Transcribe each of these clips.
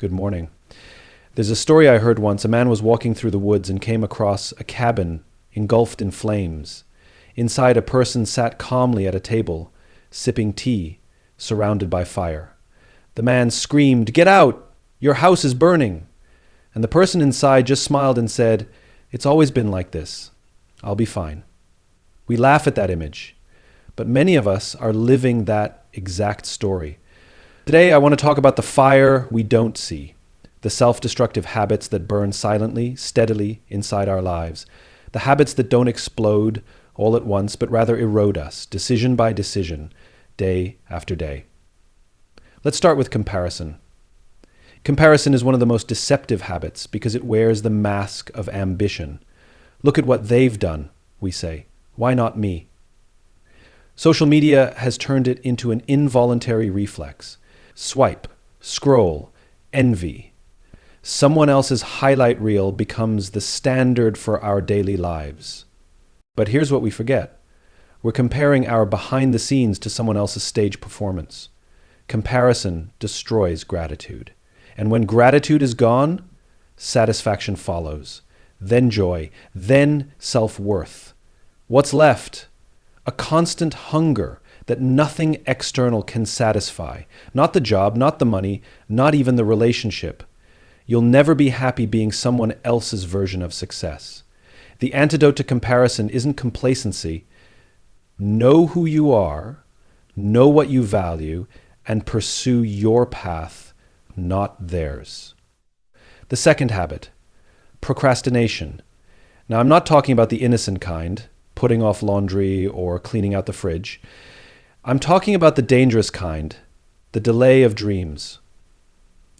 Good morning. There's a story I heard once. A man was walking through the woods and came across a cabin engulfed in flames. Inside, a person sat calmly at a table, sipping tea, surrounded by fire. The man screamed, "Get out! Your house is burning!" And the person inside just smiled and said, "It's always been like this. I'll be fine." We laugh at that image, but many of us are living that exact story. Today, I want to talk about the fire we don't see, the self-destructive habits that burn silently, steadily inside our lives, the habits that don't explode all at once, but rather erode us, decision by decision, day after day. Let's start with comparison. Comparison is one of the most deceptive habits because it wears the mask of ambition. Look at what they've done, we say. Why not me? Social media has turned it into an involuntary reflex. Swipe, scroll, envy. Someone else's highlight reel becomes the standard for our daily lives. But here's what we forget. We're comparing our behind the scenes to someone else's stage performance. Comparison destroys gratitude. And when gratitude is gone, satisfaction follows, then joy, then self-worth. What's left? A constant hunger that nothing external can satisfy. Not the job, not the money, not even the relationship. You'll never be happy being someone else's version of success. The antidote to comparison isn't complacency. Know who you are, know what you value, and pursue your path, not theirs. The second habit, procrastination. Now, I'm not talking about the innocent kind, putting off laundry or cleaning out the fridge. I'm talking about the dangerous kind, the delay of dreams.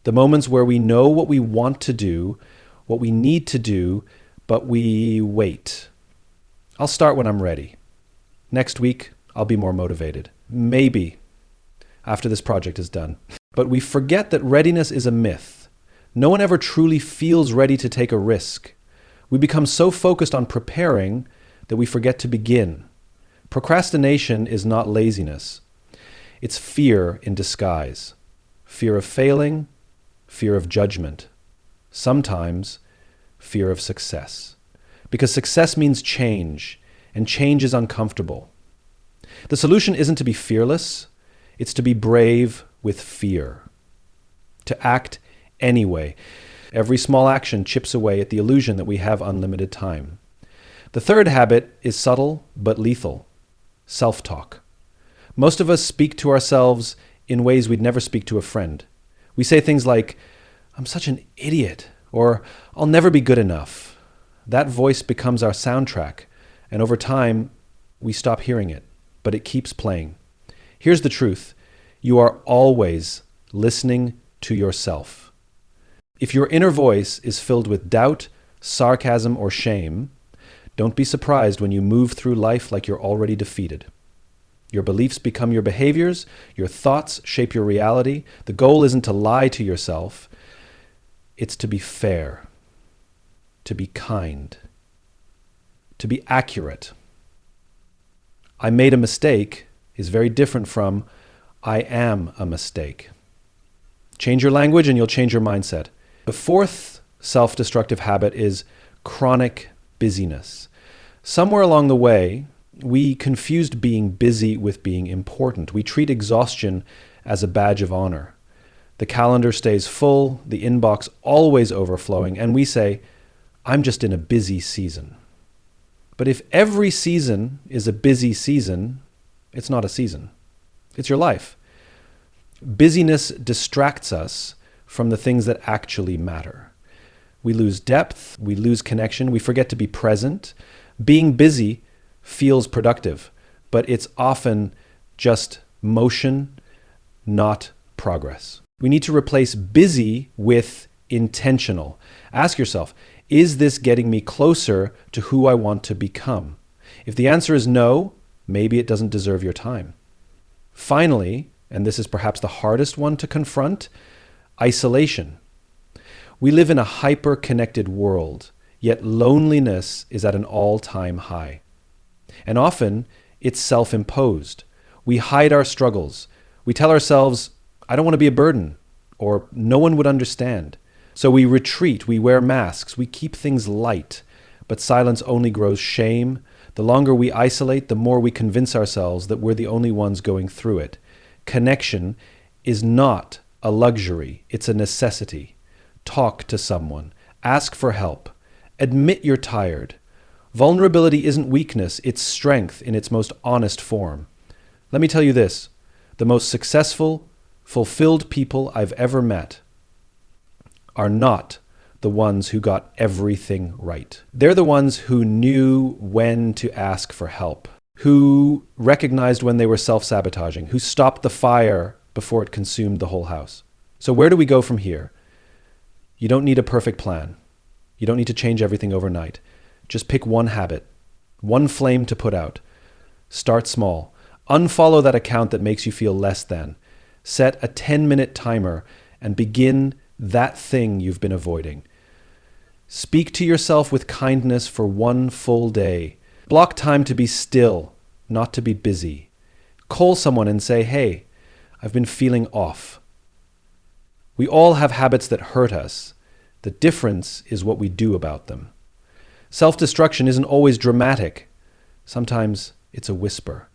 The moments where we know what we want to do, what we need to do, but we wait. I'll start when I'm ready. Next week, I'll be more motivated. Maybe after this project is done. But we forget that readiness is a myth. No one ever truly feels ready to take a risk. We become so focused on preparing that we forget to begin. Procrastination is not laziness. It's fear in disguise. Fear of failing, fear of judgment. Sometimes fear of success. Because success means change, and change is uncomfortable. The solution isn't to be fearless, it's to be brave with fear. To act anyway. Every small action chips away at the illusion that we have unlimited time. The third habit is subtle but lethal. Self-talk. Most of us speak to ourselves in ways we'd never speak to a friend. We say things like, "I'm such an idiot," or "I'll never be good enough." That voice becomes our soundtrack, and over time, we stop hearing it, but it keeps playing. Here's the truth. You are always listening to yourself. If your inner voice is filled with doubt, sarcasm, or shame, don't be surprised when you move through life like you're already defeated. Your beliefs become your behaviors, your thoughts shape your reality. The goal isn't to lie to yourself, it's to be fair, to be kind, to be accurate. "I made a mistake" is very different from "I am a mistake." Change your language and you'll change your mindset. The fourth self-destructive habit is chronic busyness. Somewhere along the way, we confused being busy with being important. We treat exhaustion as a badge of honor. The calendar stays full, the inbox always overflowing, and we say, "I'm just in a busy season." But if every season is a busy season, it's not a season. It's your life. Busyness distracts us from the things that actually matter. We lose depth, we lose connection, we forget to be present. Being busy feels productive, but it's often just motion, not progress. We need to replace busy with intentional. Ask yourself, is this getting me closer to who I want to become? If the answer is no, maybe it doesn't deserve your time. Finally, and this is perhaps the hardest one to confront, isolation. We live in a hyper-connected world, yet loneliness is at an all-time high. And often, it's self-imposed. We hide our struggles. We tell ourselves, "I don't want to be a burden," or no one would understand. So we retreat, we wear masks, we keep things light, but silence only grows shame. The longer we isolate, the more we convince ourselves that we're the only ones going through it. Connection is not a luxury, it's a necessity. Talk to someone. Ask for help. Admit you're tired. Vulnerability isn't weakness, it's strength in its most honest form. Let me tell you this, the most successful, fulfilled people I've ever met are not the ones who got everything right. They're the ones who knew when to ask for help, who recognized when they were self-sabotaging, who stopped the fire before it consumed the whole house. So where do we go from here? You don't need a perfect plan. You don't need to change everything overnight. Just pick one habit, one flame to put out. Start small. Unfollow that account that makes you feel less than. Set a 10-minute timer and begin that thing you've been avoiding. Speak to yourself with kindness for one full day. Block time to be still, not to be busy. Call someone and say, hey, I've been feeling off. We all have habits that hurt us. The difference is what we do about them. Self-destruction isn't always dramatic. Sometimes it's a whisper,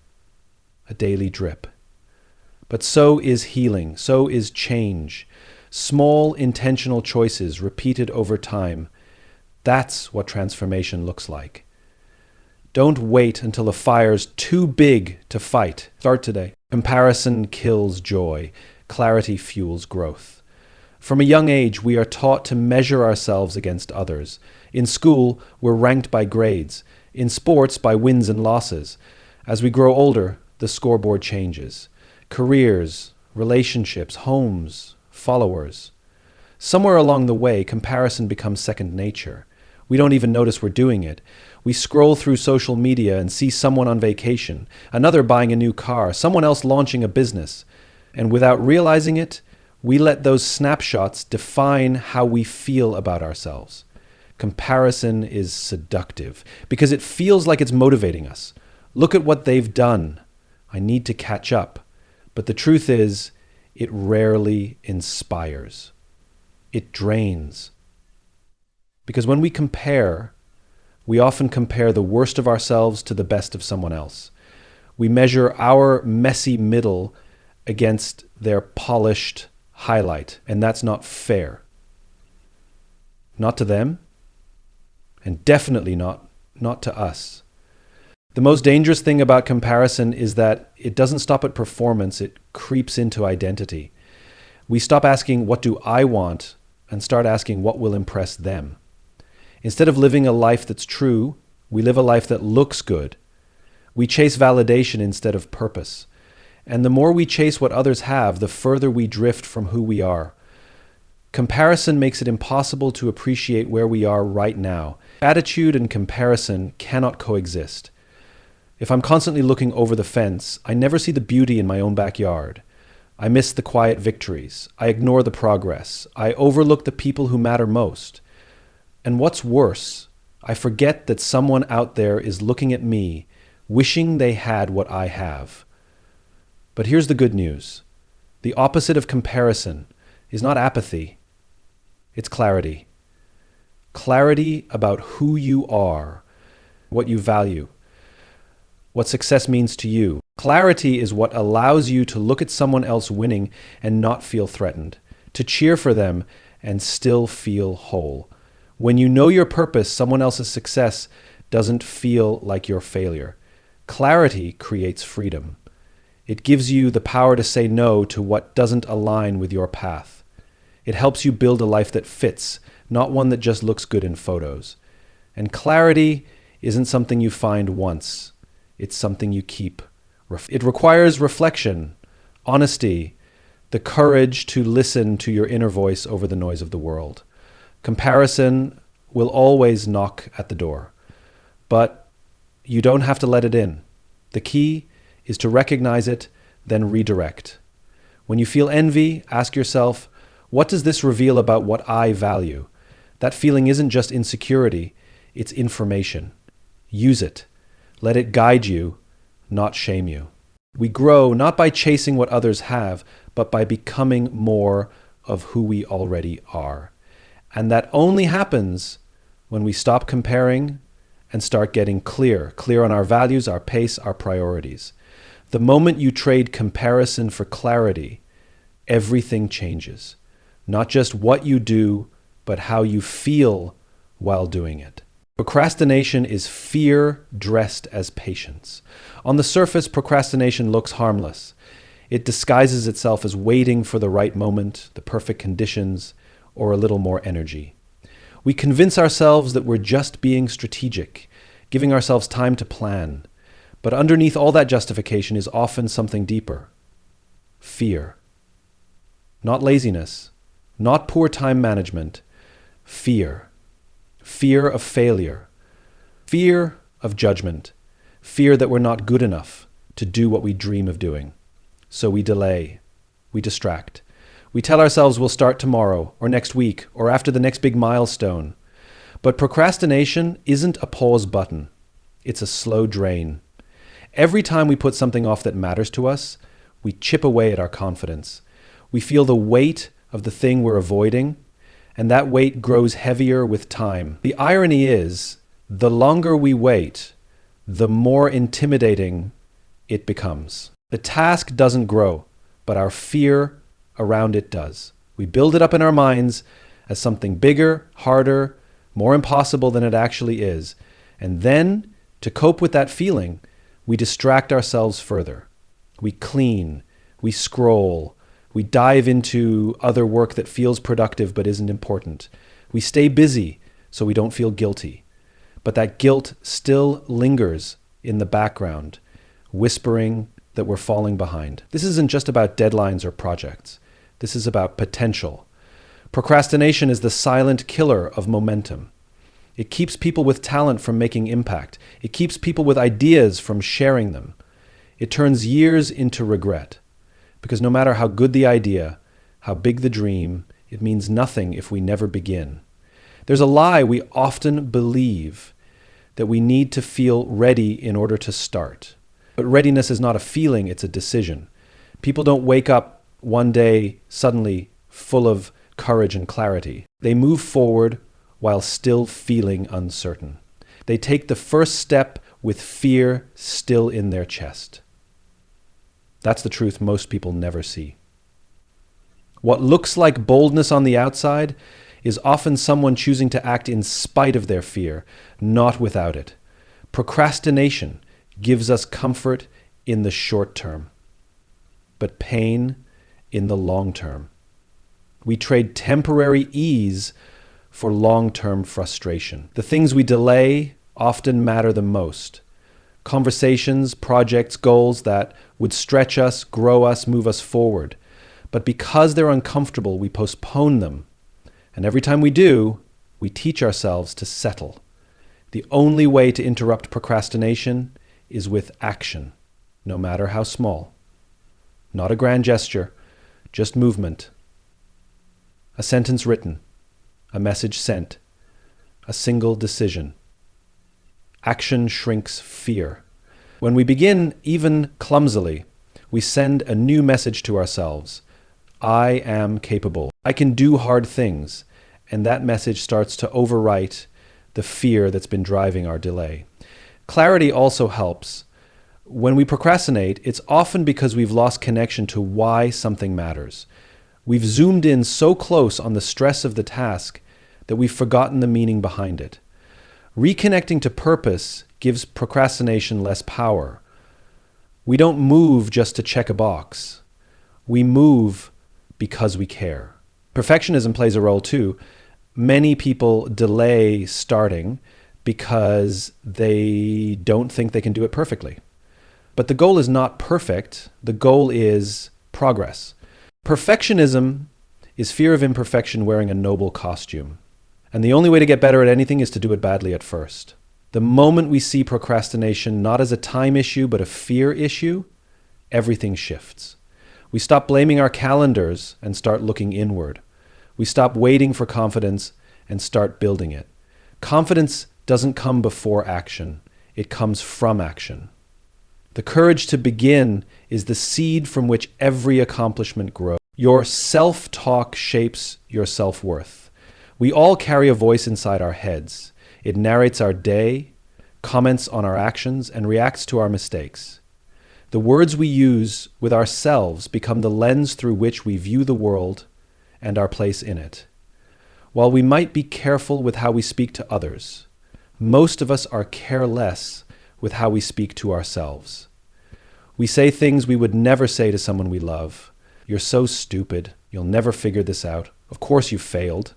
a daily drip. But so is healing, so is change. Small intentional choices repeated over time. That's what transformation looks like. Don't wait until the fire's too big to fight. Start today. Comparison kills joy. Clarity fuels growth. From a young age, we are taught to measure ourselves against others. In school, we're ranked by grades. In sports, by wins and losses. As we grow older, the scoreboard changes. Careers, relationships, homes, followers. Somewhere along the way, comparison becomes second nature. We don't even notice we're doing it. We scroll through social media and see someone on vacation, another buying a new car, someone else launching a business. And without realizing it, we let those snapshots define how we feel about ourselves. Comparison is seductive because it feels like it's motivating us. Look at what they've done. I need to catch up. But the truth is, it rarely inspires. It drains. Because when we compare, we often compare the worst of ourselves to the best of someone else. We measure our messy middle against their polished highlight, and that's not fair. Not to them, and definitely not to us. The most dangerous thing about comparison is that it doesn't stop at performance, it creeps into identity. We stop asking, what do I want, and start asking, what will impress them? Instead of living a life that's true, we live a life that looks good. We chase validation instead of purpose. And the more we chase what others have, the further we drift from who we are. Comparison makes it impossible to appreciate where we are right now. Attitude and comparison cannot coexist. If I'm constantly looking over the fence, I never see the beauty in my own backyard. I miss the quiet victories. I ignore the progress. I overlook the people who matter most. And what's worse, I forget that someone out there is looking at me, wishing they had what I have. But here's the good news. The opposite of comparison is not apathy. It's clarity. Clarity about who you are, what you value, what success means to you. Clarity is what allows you to look at someone else winning and not feel threatened, to cheer for them and still feel whole. When you know your purpose, someone else's success doesn't feel like your failure. Clarity creates freedom. It gives you the power to say no to what doesn't align with your path. It helps you build a life that fits, not one that just looks good in photos. And clarity isn't something you find once. It's something you keep. It requires reflection, honesty, the courage to listen to your inner voice over the noise of the world. Comparison will always knock at the door, but you don't have to let it in. The key is to recognize it, then redirect. When you feel envy, ask yourself, what does this reveal about what I value? That feeling isn't just insecurity, it's information. Use it. Let it guide you, not shame you. We grow not by chasing what others have, but by becoming more of who we already are. And that only happens when we stop comparing and start getting clear on our values, our pace, our priorities. The moment you trade comparison for clarity, everything changes. Not just what you do, but how you feel while doing it. Procrastination is fear dressed as patience. On the surface, procrastination looks harmless. It disguises itself as waiting for the right moment, the perfect conditions, or a little more energy. We convince ourselves that we're just being strategic, giving ourselves time to plan. But underneath all that justification is often something deeper. Fear. Not laziness, not poor time management. Fear. Fear of failure. Fear of judgment. Fear that we're not good enough to do what we dream of doing. So we delay. We distract. We tell ourselves we'll start tomorrow or next week or after the next big milestone. But procrastination isn't a pause button. It's a slow drain. Every time we put something off that matters to us, we chip away at our confidence. We feel the weight of the thing we're avoiding, and that weight grows heavier with time. The irony is, the longer we wait, the more intimidating it becomes. The task doesn't grow, but our fear around it does. We build it up in our minds as something bigger, harder, more impossible than it actually is. And then, to cope with that feeling, we distract ourselves further. We clean, we scroll, we dive into other work that feels productive but isn't important. We stay busy so we don't feel guilty. But that guilt still lingers in the background, whispering that we're falling behind. This isn't just about deadlines or projects. This is about potential. Procrastination is the silent killer of momentum. It keeps people with talent from making impact. It keeps people with ideas from sharing them. It turns years into regret. Because no matter how good the idea, how big the dream, it means nothing if we never begin. There's a lie we often believe, that we need to feel ready in order to start. But readiness is not a feeling, it's a decision. People don't wake up one day suddenly full of courage and clarity. They move forward while still feeling uncertain. They take the first step with fear still in their chest. That's the truth most people never see. What looks like boldness on the outside is often someone choosing to act in spite of their fear, not without it. Procrastination gives us comfort in the short term, but pain in the long term. We trade temporary ease for long-term frustration. The things we delay often matter the most. Conversations, projects, goals that would stretch us, grow us, move us forward. But because they're uncomfortable, we postpone them. And every time we do, we teach ourselves to settle. The only way to interrupt procrastination is with action, no matter how small. Not a grand gesture, just movement. A sentence written, a message sent, a single decision. Action shrinks fear. When we begin, even clumsily, we send a new message to ourselves. I am capable. I can do hard things. And that message starts to overwrite the fear that's been driving our delay. Clarity also helps. When we procrastinate, it's often because we've lost connection to why something matters. We've zoomed in so close on the stress of the task that we've forgotten the meaning behind it. Reconnecting to purpose gives procrastination less power. We don't move just to check a box. We move because we care. Perfectionism plays a role too. Many people delay starting because they don't think they can do it perfectly. But the goal is not perfect. The goal is progress. Perfectionism is fear of imperfection wearing a noble costume. And the only way to get better at anything is to do it badly at first. The moment we see procrastination not as a time issue, but a fear issue, everything shifts. We stop blaming our calendars and start looking inward. We stop waiting for confidence and start building it. Confidence doesn't come before action. It comes from action. The courage to begin is the seed from which every accomplishment grows. Your self-talk shapes your self-worth. We all carry a voice inside our heads. It narrates our day, comments on our actions, and reacts to our mistakes. The words we use with ourselves become the lens through which we view the world and our place in it. While we might be careful with how we speak to others, most of us are careless with how we speak to ourselves. We say things we would never say to someone we love. You're so stupid. You'll never figure this out. Of course you failed.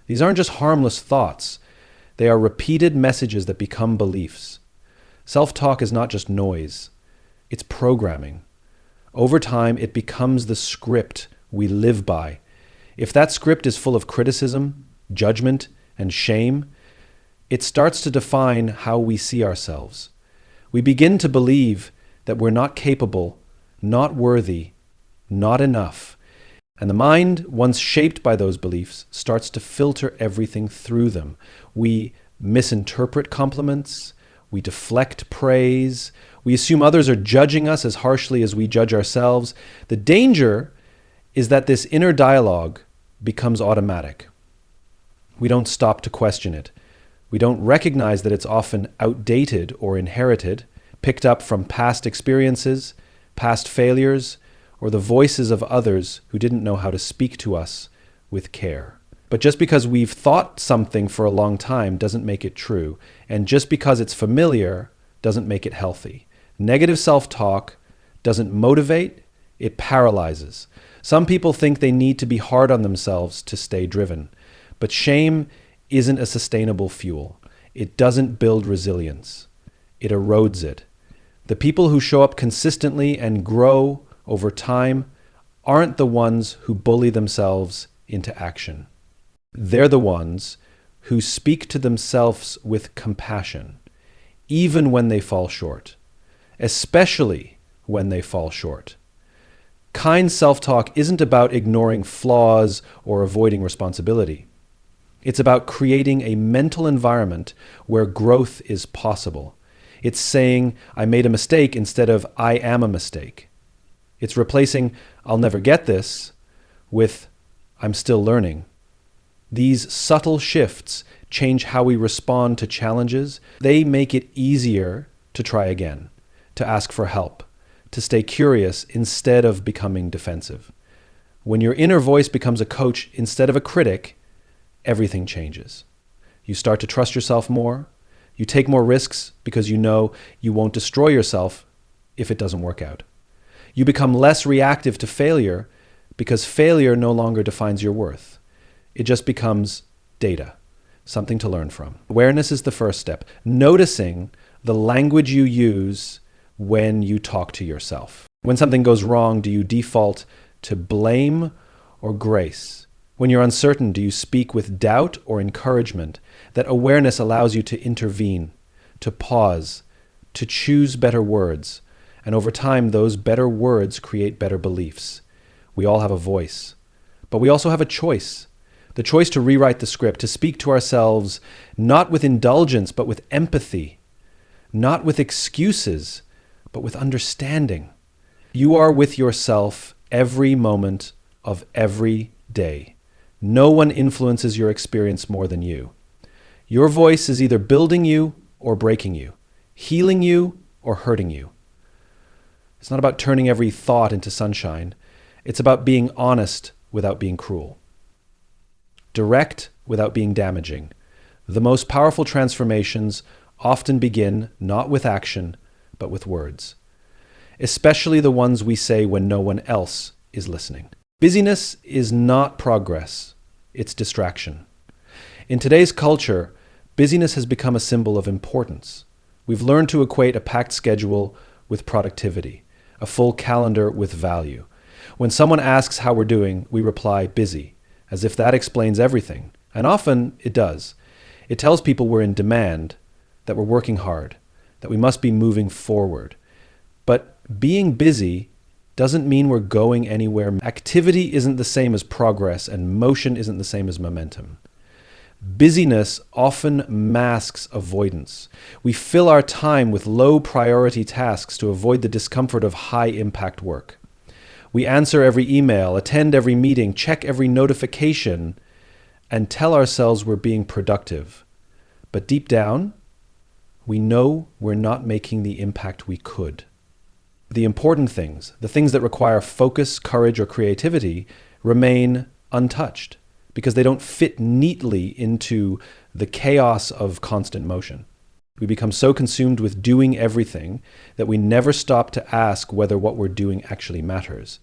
These aren't just harmless thoughts. They are repeated messages that become beliefs. Self-talk is not just noise. It's programming. Over time, it becomes the script we live by. If that script is full of criticism, judgment, and shame, it starts to define how we see ourselves. We begin to believe that we're not capable, not worthy, not enough. And the mind, once shaped by those beliefs, starts to filter everything through them. We misinterpret compliments, we deflect praise, we assume others are judging us as harshly as we judge ourselves. The danger is that this inner dialogue becomes automatic. We don't stop to question it. We don't recognize that it's often outdated or inherited, picked up from past experiences, past failures, or the voices of others who didn't know how to speak to us with care. But just because we've thought something for a long time doesn't make it true. And just because it's familiar doesn't make it healthy. Negative self-talk doesn't motivate, it paralyzes. Some people think they need to be hard on themselves to stay driven. But shame isn't a sustainable fuel. It doesn't build resilience. It erodes it. The people who show up consistently and grow over time aren't the ones who bully themselves into action. They're the ones who speak to themselves with compassion, even when they fall short, especially when they fall short. Kind self-talk isn't about ignoring flaws or avoiding responsibility. It's about creating a mental environment where growth is possible. It's saying, I made a mistake instead of I am a mistake. It's replacing, I'll never get this, with I'm still learning. These subtle shifts change how we respond to challenges. They make it easier to try again, to ask for help, to stay curious instead of becoming defensive. When your inner voice becomes a coach instead of a critic, everything changes. You start to trust yourself more. You take more risks because you know you won't destroy yourself if it doesn't work out. You become less reactive to failure because failure no longer defines your worth. It just becomes data, something to learn from. Awareness is the first step. Noticing the language you use when you talk to yourself. When something goes wrong, do you default to blame or grace? When you're uncertain, do you speak with doubt or encouragement? That awareness allows you to intervene, to pause, to choose better words. And over time, those better words create better beliefs. We all have a voice, but we also have a choice. The choice to rewrite the script, to speak to ourselves, not with indulgence, but with empathy, not with excuses, but with understanding. You are with yourself every moment of every day. No one influences your experience more than you. Your voice is either building you or breaking you, healing you or hurting you. It's not about turning every thought into sunshine. It's about being honest without being cruel. Direct without being damaging. The most powerful transformations often begin not with action, but with words. Especially the ones we say when no one else is listening. Busyness is not progress, it's distraction. In today's culture, busyness has become a symbol of importance. We've learned to equate a packed schedule with productivity, a full calendar with value. When someone asks how we're doing, we reply busy, as if that explains everything. And often it does. It tells people we're in demand, that we're working hard, that we must be moving forward. But being busy doesn't mean we're going anywhere. Activity isn't the same as progress, and motion isn't the same as momentum. Busyness often masks avoidance. We fill our time with low priority tasks to avoid the discomfort of high impact work. We answer every email, attend every meeting, check every notification, and tell ourselves we're being productive. But deep down, we know we're not making the impact we could. The important things, the things that require focus, courage, or creativity, remain untouched because they don't fit neatly into the chaos of constant motion. We become so consumed with doing everything that we never stop to ask whether what we're doing actually matters.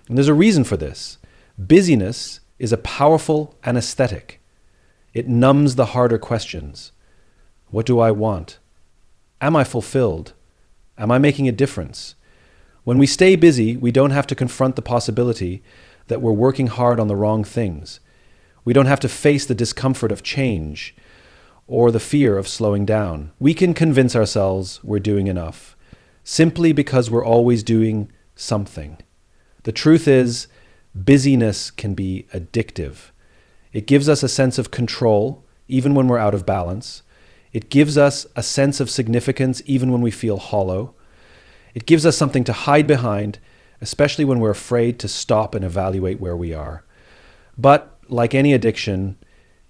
And there's a reason for this. Busyness is a powerful anesthetic. It numbs the harder questions. What do I want? Am I fulfilled? Am I making a difference? When we stay busy, we don't have to confront the possibility that we're working hard on the wrong things. We don't have to face the discomfort of change or the fear of slowing down. We can convince ourselves we're doing enough, simply because we're always doing something. The truth is, busyness can be addictive. It gives us a sense of control, even when we're out of balance. It gives us a sense of significance, even when we feel hollow. It gives us something to hide behind, especially when we're afraid to stop and evaluate where we are. But like any addiction,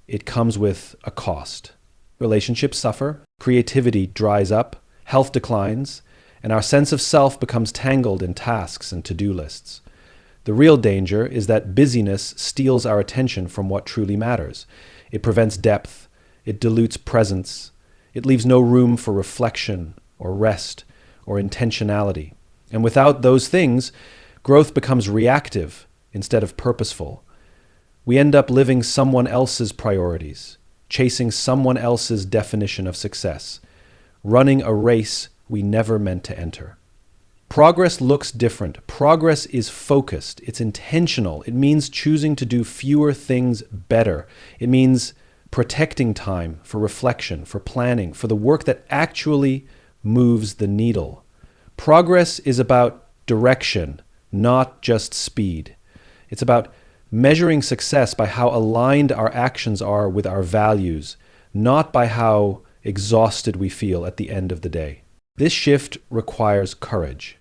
it comes with a cost. Relationships suffer, creativity dries up, health declines, and our sense of self becomes tangled in tasks and to-do lists. The real danger is that busyness steals our attention from what truly matters. It prevents depth, it dilutes presence, it leaves no room for reflection or rest or intentionality. And without those things, growth becomes reactive instead of purposeful. We end up living someone else's priorities, chasing someone else's definition of success, running a race we never meant to enter. Progress looks different. Progress is focused. It's intentional. It means choosing to do fewer things better. It means protecting time for reflection, for planning, for the work that actually moves the needle. Progress is about direction, not just speed. It's about measuring success by how aligned our actions are with our values, not by how exhausted we feel at the end of the day. This shift requires courage.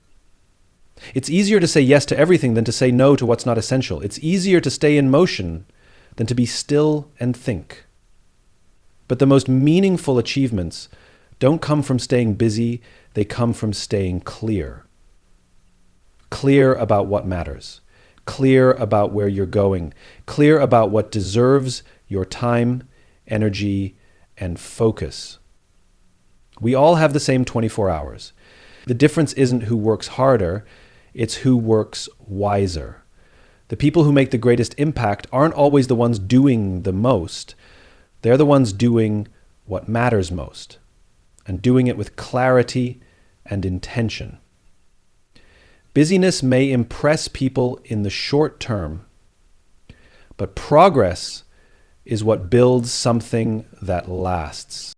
It's easier to say yes to everything than to say no to what's not essential. It's easier to stay in motion than to be still and think. But the most meaningful achievements don't come from staying busy, they come from staying clear. Clear about what matters. Clear about where you're going. Clear about what deserves your time, energy, and focus. We all have the same 24 hours. The difference isn't who works harder, it's who works wiser. The people who make the greatest impact aren't always the ones doing the most. They're the ones doing what matters most, and doing it with clarity and intention. Busyness may impress people in the short term, but progress is what builds something that lasts.